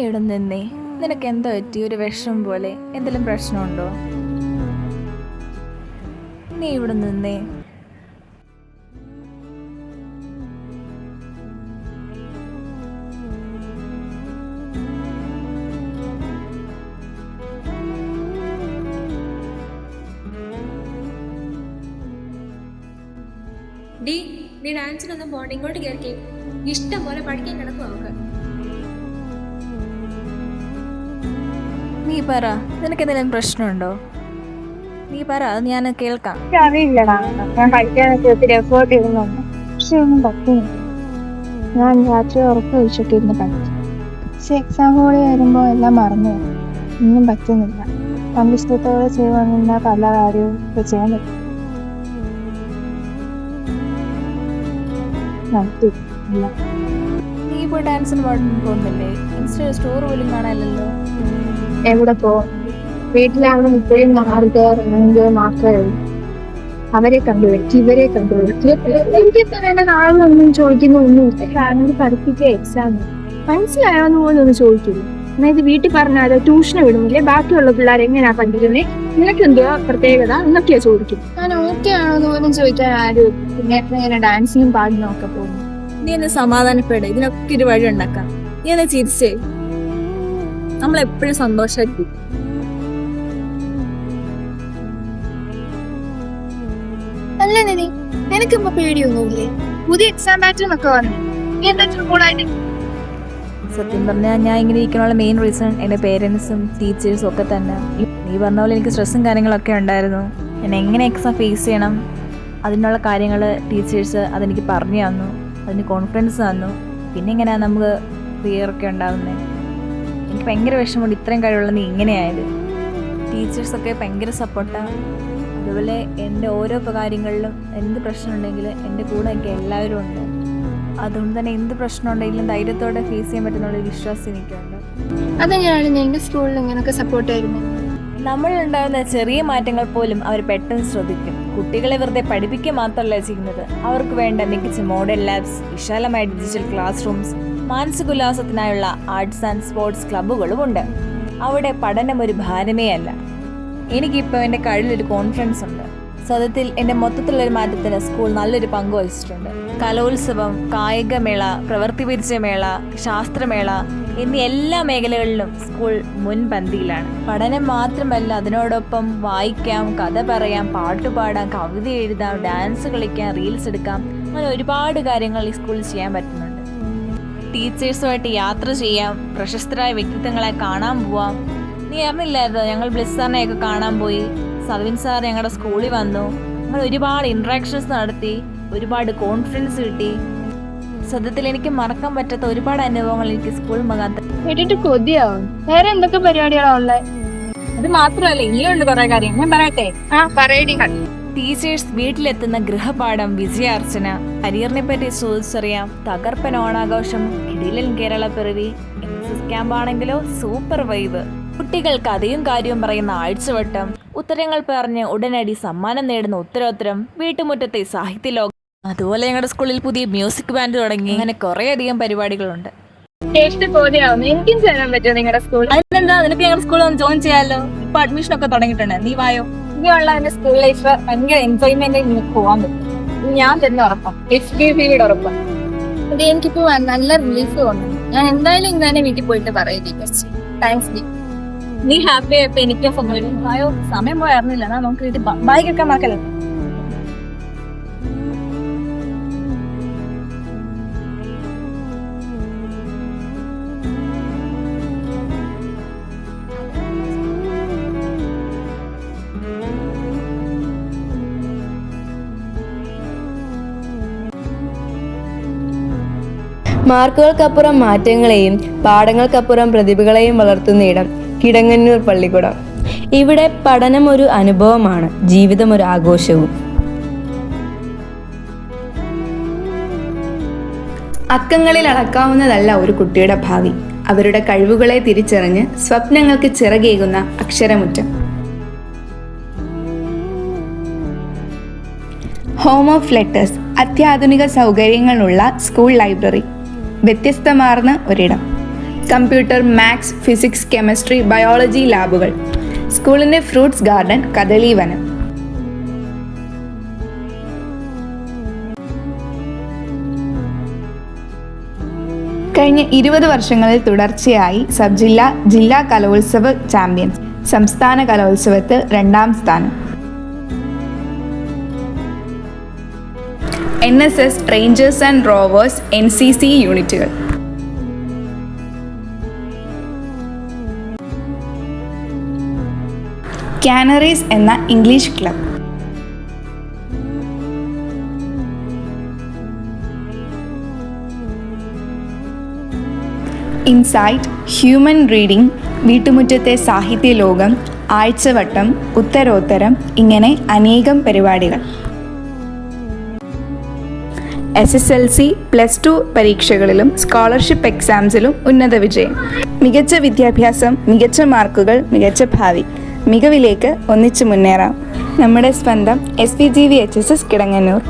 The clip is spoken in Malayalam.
ഇവിടെ നിന്നേ. നിനക്ക് എന്താ പറ്റി? ഒരു വിഷമം പോലെ എന്തെങ്കിലും പ്രശ്നമുണ്ടോ? നീ ഇവിടെ നിന്നേ. നീ ഡാൻസിനൊന്നും പോകണ്ട, ഇങ്ങോട്ട് കയറിക്കേ. ഇഷ്ടം പോലെ പഠിക്കാൻ കിടക്കും അവർക്ക്. നീ പറ, നിനക്ക് എന്തെങ്കിലും പ്രശ്നമുണ്ടോ? നീ പറ, അത് ഞാൻ കേൾക്കാം. അറിയില്ലടാ, ഞാൻ പഠിക്കാനൊക്കെ ഒത്തിരി എഫേർട്ട് ഇടുന്നുണ്ട്, പക്ഷെ ഒന്നും പറ്റുന്നില്ല. ഞാൻ രാത്രി ഉറപ്പ് വെച്ചിട്ട് ഇരുന്ന് പഠിച്ചു, പക്ഷെ എക്സാം കൂടി വരുമ്പോൾ എല്ലാം മറന്നു പോകും. ഒന്നും പറ്റുന്നില്ല. സന്തുഷ്ടത്തോടെ ചെയ്യുവാനുള്ള പല കാര്യവും ഇപ്പൊ ചെയ്യാൻ പറ്റും. നീ ഇപ്പോൾ ഡാൻസിന് പോകുന്നില്ലേ? ഇൻസ്റ്റ സ്റ്റോർ പോലും കാണാനല്ലോ. എവിടെ പോകും? വീട്ടിലാണെങ്കിൽ ഇപ്പോഴും മാത്രമേ ഉള്ളൂ. അവരെ കണ്ടുപിടിച്ചു, ഇവരെ കണ്ടുപിടിച്ചു. എനിക്കിപ്പോ വേണ്ട നാളൊന്നും ചോദിക്കുന്നൊന്നുമില്ല. കാരണം പഠിപ്പിച്ച എക്സാം മനസ്സിലായോന്ന് പോലും ഒന്ന് ചോദിക്കില്ല. അതായത് വീട്ടിൽ പറഞ്ഞാലോ ട്യൂഷന് വിടുന്നില്ലേ, ബാക്കിയുള്ള പിള്ളേർ എങ്ങനെയാ പഠിക്കുന്നത്, നിനക്ക് എന്തോ പ്രത്യേകത എന്നൊക്കെയാ ചോദിക്കും. ഞാൻ ഓക്കെ ആണോന്ന് പോലും ചോദിക്കാൻ ആരും. പിന്നെ ഇങ്ങനെ ഡാൻസിനും പാടിനും ഒക്കെ പോകുന്നു. നീ എന്നെ സമാധാനപ്പെട്, ഇതിനൊക്കെ ഒരു വഴി ഉണ്ടാക്കാം. നീ എന്നെ ചിരിച്ചേ, നമ്മളെപ്പോഴും സന്തോഷമായിരിക്കും. അല്ല നിധി, നിനക്കിപ്പോ പേടിയൊന്നുമില്ലേ? പുതിയ എക്സാം പാറ്റേൺ ഒക്കെ വന്നു. നീ എന്താ കൂടായിട്ട്? സത്യം പറഞ്ഞാൽ ഞാൻ ഇങ്ങനെ ഇരിക്കാനുള്ള മെയിൻ റീസൺ എൻ്റെ പേരൻസും ടീച്ചേഴ്സും ഒക്കെ തന്നെ. നീ പറഞ്ഞ പോലെ എനിക്ക് സ്ട്രെസ്സും കാര്യങ്ങളൊക്കെ ഉണ്ടായിരുന്നു. ഞാൻ എങ്ങനെ എക്സാം ഫേസ് ചെയ്യണം അതിനുള്ള കാര്യങ്ങൾ ടീച്ചേഴ്സ് അതെനിക്ക് പറഞ്ഞു തന്നു, അതിന് കോൺഫിഡൻസ് തന്നു. പിന്നെ എങ്ങനെയാണ് നമുക്ക് ക്ലിയറൊക്കെ ഉണ്ടാകുന്നത്. എനിക്ക് ഭയങ്കര വിഷമമുണ്ട് ഇത്രയും കഴിവുള്ള നീ ഇങ്ങനെയായത്. ടീച്ചേഴ്സൊക്കെ ഭയങ്കര സപ്പോർട്ടാണ്. അതുപോലെ എൻ്റെ ഓരോ കാര്യങ്ങളിലും എന്ത് പ്രശ്നമുണ്ടെങ്കിൽ എൻ്റെ കൂടെ എനിക്ക് എല്ലാവരും ഉണ്ട്. അതുകൊണ്ട് തന്നെ എന്ത് പ്രശ്നം ഉണ്ടെങ്കിലും ധൈര്യത്തോടെ ഫേസ് ചെയ്യാൻ പറ്റുന്നുള്ള വിശ്വാസം എനിക്കുണ്ട്. അതെങ്ങനെയാണ് നിന്റെ സ്കൂളിൽ ഇങ്ങനെയൊക്കെ സപ്പോർട്ട് ആയിരുന്നു? നമ്മളുണ്ടാകുന്ന ചെറിയ മാറ്റങ്ങൾ പോലും അവർ പെട്ടെന്ന് ശ്രദ്ധിക്കും. കുട്ടികളെ വെറുതെ പഠിപ്പിക്കുക മാത്രമല്ല ചെയ്യുന്നത്, അവർക്ക് വേണ്ട മികച്ച മോഡൽ ലാബ്സ്, വിശാലമായ ഡിജിറ്റൽ ക്ലാസ് റൂംസ്, മാനസികോല്ലാസത്തിനായുള്ള ആർട്സ് ആൻഡ് സ്പോർട്സ് ക്ലബ്ബുകളും ഉണ്ട്. അവിടെ പഠനം ഒരു ഭാരമേ അല്ല. എനിക്കിപ്പോൾ എൻ്റെ കഴിവിലൊരു കോൺഫിഡൻസ് ഉണ്ട്. സത്യത്തിൽ എൻ്റെ മൊത്തത്തിലുള്ളൊരു മാറ്റത്തിന് സ്കൂൾ നല്ലൊരു പങ്ക് വഹിച്ചിട്ടുണ്ട്. കലോത്സവം, കായികമേള, പ്രവൃത്തി പരിചയമേള, ശാസ്ത്രമേള എന്നീ എല്ലാ മേഖലകളിലും സ്കൂൾ മുൻപന്തിയിലാണ്. പഠനം മാത്രമല്ല, അതിനോടൊപ്പം വായിക്കാം, കഥ പറയാം, പാട്ടുപാടാം, കവിത എഴുതാം, ഡാൻസ് കളിക്കാം, റീൽസ് എടുക്കാം, അങ്ങനെ ഒരുപാട് കാര്യങ്ങൾ ഈ സ്കൂളിൽ ചെയ്യാൻ പറ്റുന്നുണ്ട്. ടീച്ചേഴ്സുമായിട്ട് യാത്ര ചെയ്യാം, പ്രശസ്തരായ വ്യക്തിത്വങ്ങളെ കാണാൻ പോവാം. നീ അറിഞ്ഞില്ലായിരുന്നോ, ഞങ്ങൾ ബ്ലിസ് സാറിനെയൊക്കെ കാണാൻ പോയി. സവിൻ സാർ ഞങ്ങളുടെ സ്കൂളിൽ വന്നു. നമ്മൾ ഒരുപാട് ഇൻട്രാക്ഷൻസ് നടത്തി, ഒരുപാട് കോൺഫിഡൻസ് കിട്ടി. സത്യത്തിൽ എനിക്ക് മറക്കാൻ പറ്റാത്ത ഒരുപാട് അനുഭവങ്ങൾ എനിക്ക് സ്കൂൾ മുഖാന്തരം. കേട്ടിട്ട് കൊതിയാവും. വേറെ എന്തൊക്കെ പരിപാടികളാ ഉള്ളത്? അത് മാത്രമല്ല, ഇനിയുണ്ട് കുറെ കാര്യം. ഞാൻ പറയട്ടെ? പറയടി. ടീച്ചേഴ്സ് വീട്ടിലെത്തുന്ന ഗൃഹപാഠം, വിജയാർച്ചന, കരിയറിനെ പറ്റി ചോദിച്ചറിയാം, തകർപ്പൻ ഓണാഘോഷം, കിടിലൻ കേരള പിറവി, NSS ക്യാമ്പ് ആണെങ്കിലോ സൂപ്പർ വൈബ്. കുട്ടികൾ കഥയും കാര്യവും പറയുന്ന ആഴ്ചവട്ടം, ഉത്തരങ്ങൾ പറഞ്ഞ് ഉടനടി സമ്മാനം നേടുന്ന ഉത്തരോത്തരം, വീട്ടുമുറ്റത്തെ സാഹിത്യ ലോകം. അതുപോലെ ഞങ്ങളുടെ സ്കൂളിൽ പുതിയ മ്യൂസിക് ബാൻഡ് തുടങ്ങി. അങ്ങനെ കുറെ അധികം പരിപാടികളുണ്ട്. എനിക്കും ചേരാൻ പറ്റുമോ നിങ്ങളുടെ സ്കൂളിൽ? അതിനെന്താ, നിനക്ക് ഞങ്ങളുടെ സ്കൂളിൽ ഒന്ന് ജോയിൻ ചെയ്യാമല്ലോ. ഇപ്പൊ അഡ്മിഷൻ ഒക്കെ തുടങ്ങിയിട്ടുണ്ട്. നീ വായോ. ഇനിയുള്ള എന്റെ സ്കൂൾ ലൈഫ് ഭയങ്കര എൻജോയ്മെന്റ് എനിക്ക് പോകാൻ പറ്റും. ഞാൻ തന്നെ ഉറപ്പാം, HDPയുടെ ഉറപ്പാം. അത് എനിക്കിപ്പോ നല്ല റിലീഫ് തോന്നുന്നു. ഞാൻ എന്തായാലും ഇന്ന് തന്നെ വീട്ടിൽ പോയിട്ട് പറയും. Thanks D. നീ ഹാപ്പി ആയപ്പോ എനിക്കും സന്തോഷം. വായോ, സമയം പോയായിരുന്നില്ല. നമുക്ക് വീട്ടിൽ ബായ് കേൾക്കാൻ മറക്കല്ലോ. മാർക്കുകൾക്കപ്പുറം മാറ്റങ്ങളെയും പാഠങ്ങൾക്കപ്പുറം പ്രതിഭകളെയും വളർത്തുന്ന ഇടം കിടങ്ങന്നൂർ പള്ളിക്കൂടം. ഇവിടെ പഠനം ഒരു അനുഭവമാണ്, ജീവിതം ഒരു ആഘോഷവും. അക്കങ്ങളിൽ അളക്കാവുന്നതല്ല ഒരു കുട്ടിയുടെ ഭാവി, അവരുടെ കഴിവുകളെ തിരിച്ചറിഞ്ഞ് സ്വപ്നങ്ങൾക്ക് ചിറകേകുന്ന അക്ഷരമുറ്റം. ഹോം ഓഫ് ലെറ്റേഴ്സ്, അത്യാധുനിക സൗകര്യങ്ങളുള്ള സ്കൂൾ ലൈബ്രറി, വ്യത്യസ്തമാർന്ന ഒരിടം. Computer, maths, physics, chemistry, biology ലാബുകൾ. സ്കൂളിൻ്റെ ഫ്രൂട്ട്സ് ഗാർഡൻ, കദളി വനം. കഴിഞ്ഞ 20 വർഷങ്ങളിൽ തുടർച്ചയായി സബ് ജില്ലാ, ജില്ലാ കലോത്സവ ചാമ്പ്യൻസ്. സംസ്ഥാന കലോത്സവത്തിൽ 2ാം സ്ഥാനം. NSS, rangers and rovers, NCC യൂണിറ്റുകൾ. കാനറീസ് എന്ന English club. Insight, human reading, വീട്ടുമുറ്റത്തെ സാഹിത്യ ലോകം, ആഴ്ചവട്ടം, ഉത്തരോത്തരം, ഇങ്ങനെ അനേകം പരിപാടികൾ. SSLC, +2 പരീക്ഷകളിലും സ്കോളർഷിപ്പ് എക്സാംസിലും ഉന്നത വിജയം. മികച്ച വിദ്യാഭ്യാസം, മികച്ച മാർക്കുകൾ, മികച്ച ഭാവി. മികവിലേക്ക് ഒന്നിച്ചു മുന്നേറാം. നമ്മുടെ സ്വന്തം SPGVHSS കിടങ്ങന്നൂർ.